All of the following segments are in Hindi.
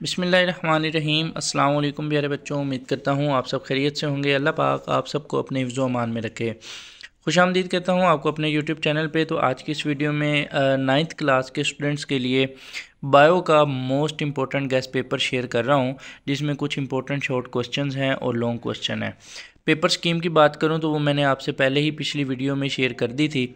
बिस्मिल्लाहिर्रहमानिर्रहीम। अस्सलाम वालेकुम प्यारे बच्चों, उम्मीद करता हूँ आप सब खैरियत से होंगे। अल्लाह पाक आप सबको अपने हिफ्ज़ व अमान में रखे। खुशामदीद कहता हूँ आपको अपने यूट्यूब चैनल पे। तो आज की इस वीडियो में 9th क्लास के स्टूडेंट्स के लिए बायो का most important guest paper share कर रहा हूँ, जिसमें कुछ इंपॉर्टेंट शॉर्ट क्वेश्चंस हैं और लॉन्ग क्वेश्चन हैं। पेपर स्कीम की बात करूँ तो वो मैंने आपसे पहले ही पिछली वीडियो में शेयर कर दी थी,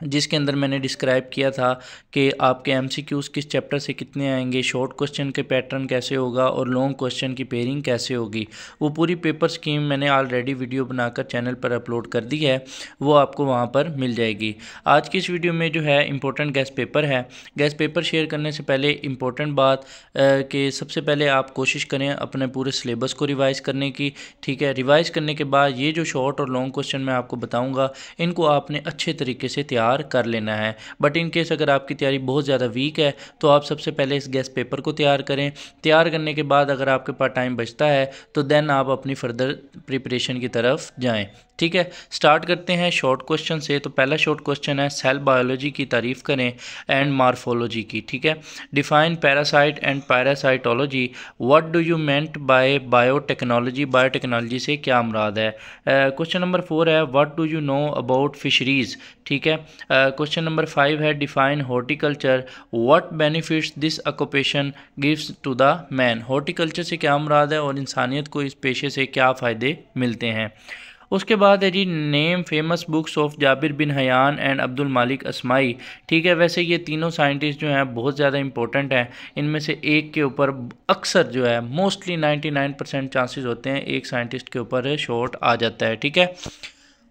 जिसके अंदर मैंने डिस्क्राइब किया था कि आपके एमसीक्यूज़ किस चैप्टर से कितने आएंगे, शॉर्ट क्वेश्चन के पैटर्न कैसे होगा और लॉन्ग क्वेश्चन की पेयरिंग कैसे होगी। वो पूरी पेपर स्कीम मैंने ऑलरेडी वीडियो बनाकर चैनल पर अपलोड कर दी है, वो आपको वहाँ पर मिल जाएगी। आज की इस वीडियो में जो है इंपॉर्टेंट गेस्ट पेपर है। गेस्ट पेपर शेयर करने से पहले इंपॉर्टेंट बात कि सबसे पहले आप कोशिश करें अपने पूरे सिलेबस को रिवाइज़ करने की। ठीक है, रिवाइज़ करने के बाद ये जो शॉर्ट और लॉन्ग क्वेश्चन मैं आपको बताऊँगा, इनको आपने अच्छे तरीके से तैयार कर लेना है। बट इन केस अगर आपकी तैयारी बहुत ज़्यादा वीक है तो आप सबसे पहले इस गेस्ट पेपर को तैयार करें। तैयार करने के बाद अगर आपके पास टाइम बचता है तो देन आप अपनी फर्दर प्रिपरेशन की तरफ जाएं। ठीक है, स्टार्ट करते हैं शॉर्ट क्वेश्चन से। तो पहला शॉर्ट क्वेश्चन है, सेल बायोलॉजी की तारीफ़ करें एंड मार्फोलॉजी की। ठीक है, define parasite and parasitology, what do you meant by biotechnology, biotechnology से क्या मुराद है। क्वेश्चन नंबर 4 है, what do you know about fisheries. ठीक है, क्वेश्चन नंबर 5 है, define horticulture, what benefits this occupation gives to the man. Horticulture से क्या मुराद है और इंसानियत को इस पेशे से क्या फ़ायदे मिलते हैं। उसके बाद है जी, name famous books of Jabir bin Hayyan and Abdul Malik Asmai. ठीक है, वैसे ये तीनों साइंटिस्ट जो हैं बहुत ज़्यादा इंपॉर्टेंट हैं। इनमें से एक के ऊपर अक्सर जो है मोस्टली 99% चांसेस होते हैं एक साइंटिस्ट के ऊपर शॉर्ट आ जाता है। ठीक है,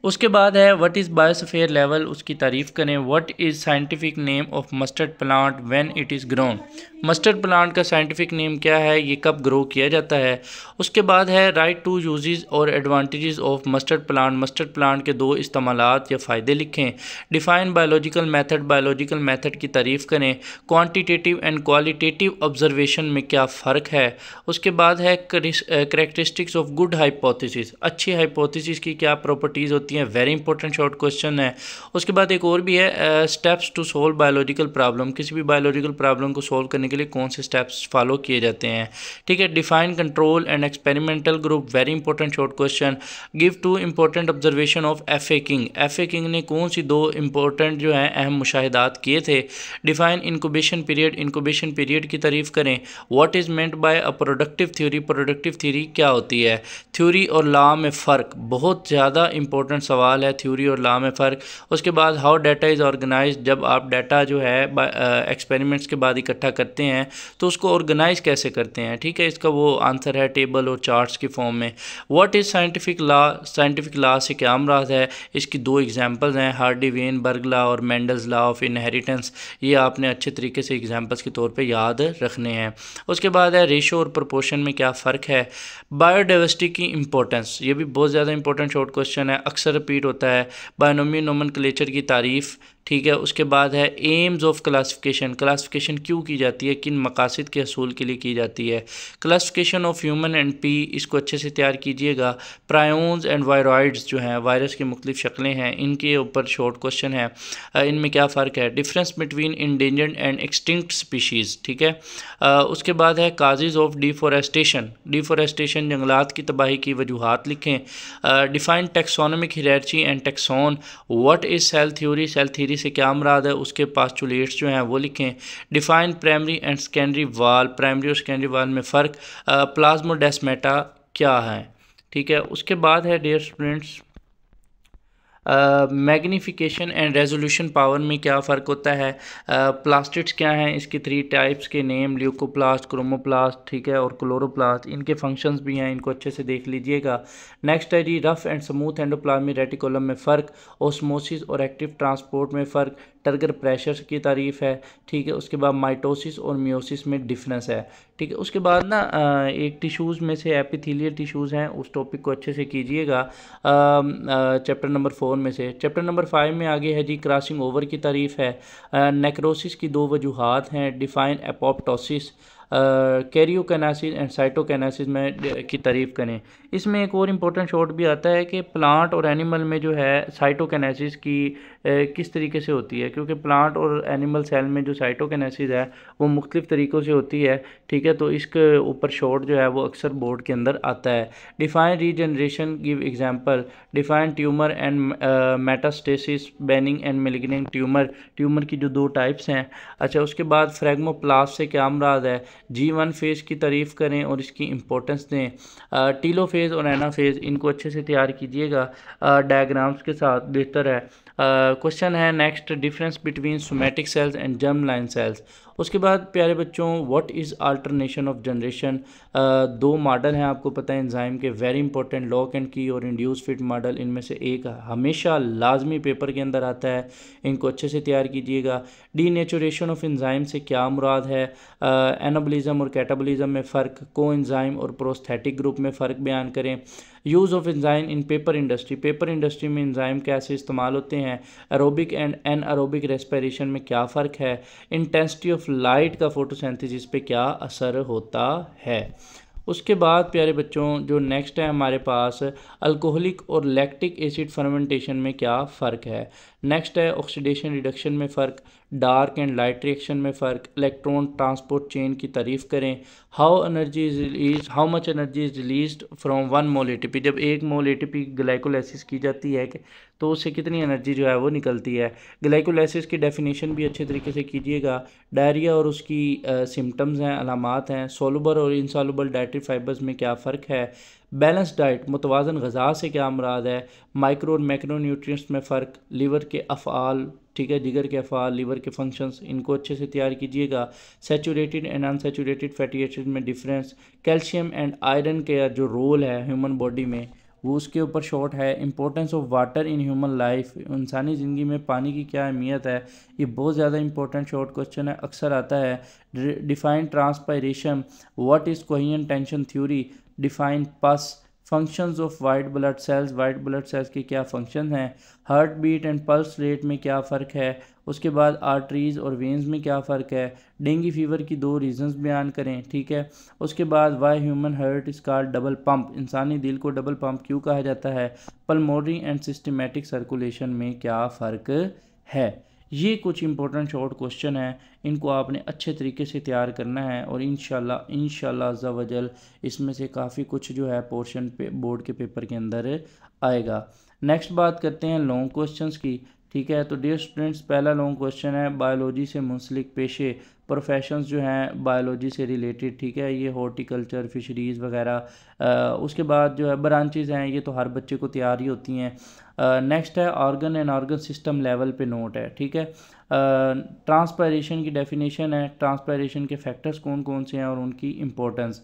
उसके बाद है, व्हाट इज़ बायोस्फीयर लेवल, उसकी तारीफ़ करें। What is scientific name of mustard plant when it is grown. Mustard plant का साइंटिफिक नेम क्या है, ये कब ग्रो किया जाता है। उसके बाद है, राइट टू यूजेस और advantages of mustard plant, mustard plant के दो इस्तेमालात या फ़ायदे लिखें। Define biological method, biological method की तारीफ़ करें। क्वान्टिटेटिव एंड क्वालिटेटिव ऑब्जर्वेशन में क्या फ़र्क है। उसके बाद है, करैक्टरिस्टिक्स ऑफ गुड हाइपोथेसिस, अच्छी हाइपोथेसिस की क्या प्रॉपर्टीज़ होती हैं। वेरी इंपॉर्टेंट शॉर्ट क्वेश्चन है। उसके बाद एक और भी है, steps to solve biological problem, किसी भी बायोलॉजिकल प्रॉब्लम को सोल्व करने के लिए कौन से स्टेप्स फॉलो किए जाते हैं। ठीक है, define control and experimental group, very important short question. Give two important observation of F A. King, F A. King ने कौन सी दो इंपॉर्टेंट जो है अहम मुशाहिदात किए थे। Define incubation period, incubation period की तारीफ करें। What is meant by a productive theory, productive theory क्या होती है। थ्योरी और लॉ में फ़र्क, बहुत ज़्यादा इंपॉर्टेंट सवाल है, थ्योरी और लॉ में फ़र्क। उसके बाद, हाउ डाटा इज़ ऑर्गेनाइज्ड, जब आप डाटा जो है एक्सपेरिमेंट्स के बाद इकट्ठा करते हैं तो उसको ऑर्गेनाइज कैसे करते हैं। ठीक है, इसका वो आंसर है टेबल और चार्ट्स की फॉर्म में। What is scientific law, scientific law से क्या मुराद है। इसकी दो एग्जांपल्स हैं, हार्डी-वेनबर्ग लॉ और मेंडल्स लॉ ऑफ इनहेरिटेंस। ये आपने अच्छे तरीके से एग्जांपल्स के तौर पे याद रखने हैं। उसके बाद है, रेशो और प्रोपोर्शन में क्या फ़र्क है। बायोडाइवर्सिटी की इंपॉर्टेंस, ये भी बहुत ज़्यादा इंपॉर्टेंट शॉर्ट क्वेश्चन है, अक्सर रिपीट होता है। बायनोमियल नोमेनक्लेचर की तारीफ़। ठीक है, उसके बाद है, एम्स ऑफ क्लासिफिकेशन, क्लासिफिकेशन क्यों की जाती है, किन मकासद के हसूल के लिए की जाती है। Classification of human and P, इसको अच्छे से तैयार कीजिएगा। प्रायोन्स एंड वायरॉइड्स जो हैं, वायरस की मुख्तलिफ शक्लें हैं, इनके ऊपर शॉर्ट क्वेश्चन है, इनमें क्या फ़र्क है। Difference between endangered and extinct species. ठीक है, उसके बाद है, काजेज़ ऑफ डिफॉरेस्टेशन, डिफॉरेस्टेशन जंगलात की तबाही की वजूहात लिखें। Define taxonomic hierarchy and taxon, what is cell theory, cell theory से क्या मुराद है, उसके पास्टुलेट्स जो हैं वो लिखें। डिफाइन प्राइमरी एंड सेकेंडरी वाल, प्राइमरी और सेकेंडरी वाल में फ़र्क। प्लाज्मोडेस्माटा क्या है। ठीक है, उसके बाद है, dear students, magnification and resolution power में क्या फ़र्क होता है। प्लास्टिड्स क्या हैं, इसके 3 टाइप्स के नेम, ल्यूकोप्लास्ट, क्रोमोप्लास्ट, ठीक है, और क्लोरोप्लास्ट, इनके फंक्शंस भी हैं, इनको अच्छे से देख लीजिएगा। नेक्स्ट है जी, rough and smooth endoplasmic reticulum में फ़र्क, ओस्मोसिस और एक्टिव ट्रांसपोर्ट में फ़र्क, टर्गर प्रेशर की तारीफ़ है। ठीक है, उसके बाद माइटोसिस और मियोसिस में डिफरेंस है। ठीक है, उसके बाद ना एक टिश्यूज़ में से एपिथेलियल टिश्यूज़ हैं, उस टॉपिक को अच्छे से कीजिएगा चैप्टर नंबर 4 में से। चैप्टर नंबर 5 में आगे है जी, क्रॉसिंग ओवर की तारीफ़ है। नेक्रोसिस की 2 वजूहात हैं। Define apoptosis, karyokinesis and cytokinesis में की तारीफ़ करें। इसमें एक और इम्पोर्टेंट शॉर्ट भी आता है कि प्लांट और एनिमल में जो है साइटोकाइनेसिस की किस तरीके से होती है, क्योंकि प्लांट और एनिमल सेल में जो साइटोकाइनेसिस है वो मुख्तलिफ़ तरीक़ों से होती है, ठीक है। तो इसके ऊपर शॉर्ट जो है वो अक्सर बोर्ड के अंदर आता है। Define regeneration, give example. Define tumour and metastasis, benign and malignant tumour. Tumour की जो दो टाइप्स हैं। अच्छा, उसके बाद फ्रैगमोप्लास्ट से क्या मुराद है। G1 फेज़ की तारीफ़ करें और इसकी इंपॉर्टेंस दें। टीलोफेज़ और एनाफेज़ इनको अच्छे से तैयार कीजिएगा डायग्राम्स के साथ, बेहतर है। क्वेश्चन है next, difference between somatic cells and germ line cells. उसके बाद प्यारे बच्चों, what is alternation of generation. दो मॉडल हैं आपको पता है एंजाइम के, वेरी इंपॉर्टेंट, लॉक एंड की और इंड्यूस फिट मॉडल। इनमें से एक हमेशा लाजमी पेपर के अंदर आता है, इनको अच्छे से तैयार कीजिएगा। डीनेचुरेशन ऑफ एंजाइम से क्या मुराद है। एनाबॉलिज्म और कैटाबॉलिज्म में फ़र्क, को एंजाइम और प्रोस्थेटिक ग्रुप में फ़र्क बयान करें। Use of enzyme in paper industry, paper industry में एंजाइम कैसे इस्तेमाल होते हैं। एरोबिक एंड एनएरोबिक रेस्पिरेशन में क्या फ़र्क है। इंटेंसिटी ऑफ लाइट का फोटोसिंथेसिस पे क्या असर होता है। उसके बाद प्यारे बच्चों जो नेक्स्ट है हमारे पास, अल्कोहलिक और लैक्टिक एसिड फर्मेंटेशन में क्या फ़र्क है। नेक्स्ट है ऑक्सीडेशन रिडक्शन में फ़र्क, डार्क एंड लाइट रिएक्शन में फ़र्क, इलेक्ट्रॉन ट्रांसपोर्ट चेन की तारीफ़ करें। How much energy is released from 1 mole ATP. जब 1 मोल एटीपी ग्लाइकोलाइसिस की जाती है तो उससे कितनी एनर्जी जो है वो निकलती है। ग्लाइकोलाइसिस की डेफिनेशन भी अच्छे तरीके से कीजिएगा। डायरिया और उसकी सिम्टम्स हैं, अलामात हैं। सोलुबल और इनसॉल्युबल डाइटरी फाइबर्स में क्या फ़र्क है। बैलेंस डाइट, मुतवाज़न ग़िज़ा से क्या मुराद है। माइक्रो और मैक्रो न्यूट्रिएंट्स में फ़र्क, लीवर के अफ़आल, ठीक है, जिगर के अफ़आल, लीवर के फंक्शंस, इनको अच्छे से तैयार कीजिएगा। Saturated and unsaturated fatty acid में डिफरेंस। कैल्शियम एंड आयरन का जो रोल है ह्यूमन बॉडी में वो उसके ऊपर शॉर्ट है। Importance of water in human life, इंसानी ज़िंदगी में पानी की क्या अहमियत है। ये बहुत ज़्यादा इंपॉर्टेंट शॉर्ट क्वेश्चन है, अक्सर आता है। Define transpiration, what is coherent tension theory. Define pus, functions of white blood cells, white blood cells के क्या फंक्शन हैं। Heart beat and pulse rate में क्या फ़र्क है। उसके बाद आर्टरीज़ और वेंस में क्या फ़र्क है। डेंगू फीवर की 2 रीजंस बयान करें, ठीक है। उसके बाद why human heart is called double pump, इंसानी दिल को डबल पंप क्यों कहा जाता है। पल्मोनरी एंड सिस्टमेटिक सर्कुलेशन में क्या फ़र्क है। ये कुछ इंपॉर्टेंट शॉर्ट क्वेश्चन हैं, इनको आपने अच्छे तरीके से तैयार करना है और इंशाल्लाह अज़्ज़ा वजल इसमें से काफ़ी कुछ जो है पोर्शन पे बोर्ड के पेपर के अंदर आएगा। नेक्स्ट बात करते हैं लॉन्ग क्वेश्चंस की, ठीक है। तो डियर स्टूडेंट्स, पहला लॉन्ग क्वेश्चन है, बायोलॉजी से मुंसलिक पेशे, प्रोफेशंस जो हैं बायोलॉजी से रिलेटेड, ठीक है। ये हॉर्टिकल्चर, फिशरीज़ वगैरह। उसके बाद जो है ब्रांचेज़ हैं, ये तो हर बच्चे को तैयार ही होती हैं। नेक्स्ट है organ and organ system level पे नोट है, ठीक है। ट्रांसपायरेशन की डेफिनेशन है, ट्रांसपायरेशन के फैक्टर्स कौन कौन से हैं और उनकी इंपॉर्टेंस।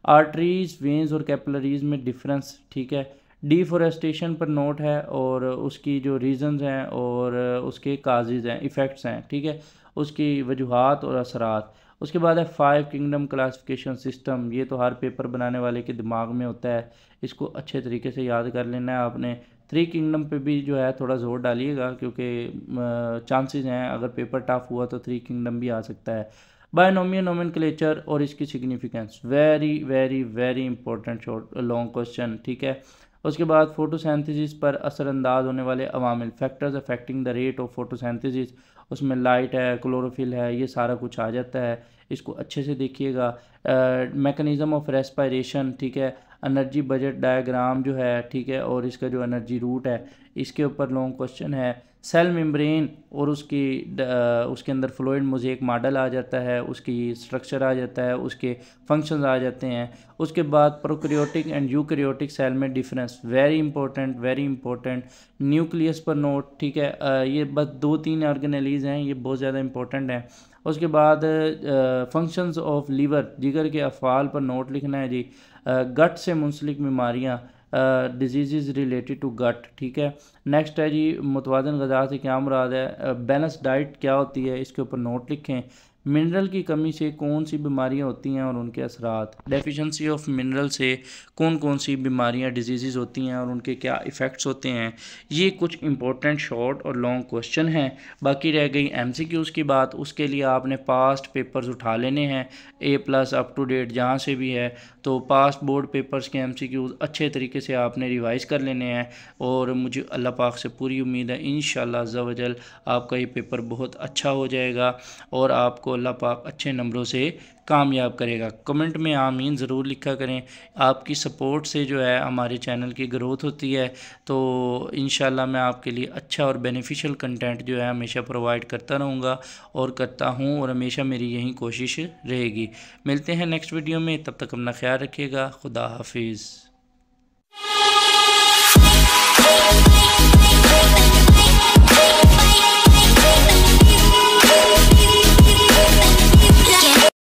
आर्टरीज, वेंस और कैपिलरीज में डिफरेंस, ठीक है। डिफॉरेस्टेशन पर नोट है और उसकी जो रीज़न्स हैं और उसके काजेज़ हैं, इफ़ेक्ट्स हैं, ठीक है, उसकी वजूहात और असरात। उसके बाद है 5 किंगडम क्लासिफिकेशन सिस्टम, ये तो हर पेपर बनाने वाले के दिमाग में होता है, इसको अच्छे तरीके से याद कर लेना है आपने। 3 किंगडम पे भी जो है थोड़ा जोर डालिएगा क्योंकि चांसेस हैं अगर पेपर टफ हुआ तो 3 किंगडम भी आ सकता है। बायनोमियल नोमेनक्लेचर और इसकी significance, very very very important short long question, ठीक है। उसके बाद फोटोसिंथेसिस पर असरअंदाज होने वाले अवामिल, factors affecting the rate of photosynthesis, उसमें लाइट है, क्लोरोफिल है, ये सारा कुछ आ जाता है, इसको अच्छे से देखिएगा। मैकेनिज़्म ऑफ रेस्पिरेशन, ठीक है। एनर्जी बजट डायग्राम जो है, ठीक है, और इसका जो एनर्जी रूट है इसके ऊपर लॉन्ग क्वेश्चन है। सेल मेम्ब्रेन और उसके अंदर फ्लूइड मोज़ेक मॉडल आ जाता है, उसकी स्ट्रक्चर आ जाता है, उसके फंक्शंस आ जाते हैं। उसके बाद प्रोकैरियोटिक एंड यूकैरियोटिक सेल में डिफरेंस, वेरी इंपॉर्टेंट। न्यूक्लियस पर नोट, ठीक है। ये बस 2-3 ऑर्गेनेलीज हैं, ये बहुत ज़्यादा इंपॉर्टेंट हैं। उसके बाद फंक्शंस ऑफ लीवर, जिगर के अफ़आल पर नोट लिखना है जी। गट से मुंसलिक बीमारियाँ, डिजीज़ रिलेटेड टू गट, ठीक है। नेक्स्ट है जी मुतवाज़न ग़िज़ा से क्या मुराद है। बैलेंस डाइट क्या होती है, इसके ऊपर नोट लिखें। मिनरल की कमी से कौन सी बीमारियां होती हैं और उनके असरात, डेफिशिएंसी ऑफ मिनरल से कौन कौन सी बीमारियां डिजीज़ होती हैं और उनके क्या इफ़ेक्ट्स होते हैं। ये कुछ इंपॉर्टेंट शॉर्ट और लॉन्ग क्वेश्चन हैं। बाकी रह गई MCQs की बात, उसके लिए आपने पास्ट पेपर्स उठा लेने हैं A+ अप टू डेट जहाँ से भी है। तो पास्ट बोर्ड पेपर्स के MCQs अच्छे तरीके से आपने रिवाइज़ कर लेने हैं और मुझे अल्लाह पाक से पूरी उम्मीद है इंशाअल्लाह अज़्ज़ा वजल आपका ये पेपर बहुत अच्छा हो जाएगा और आपको अल्लाह पाक अच्छे नंबरों से कामयाब करेगा। कमेंट में आमीन ज़रूर लिखा करें। आपकी सपोर्ट से जो है हमारे चैनल की ग्रोथ होती है, तो इंशाल्लाह मैं आपके लिए अच्छा और बेनिफिशियल कंटेंट जो है हमेशा प्रोवाइड करता रहूँगा और करता हूँ और हमेशा मेरी यही कोशिश रहेगी। मिलते हैं नेक्स्ट वीडियो में, तब तक अपना ख्याल रखिएगा। खुदा हाफिज़।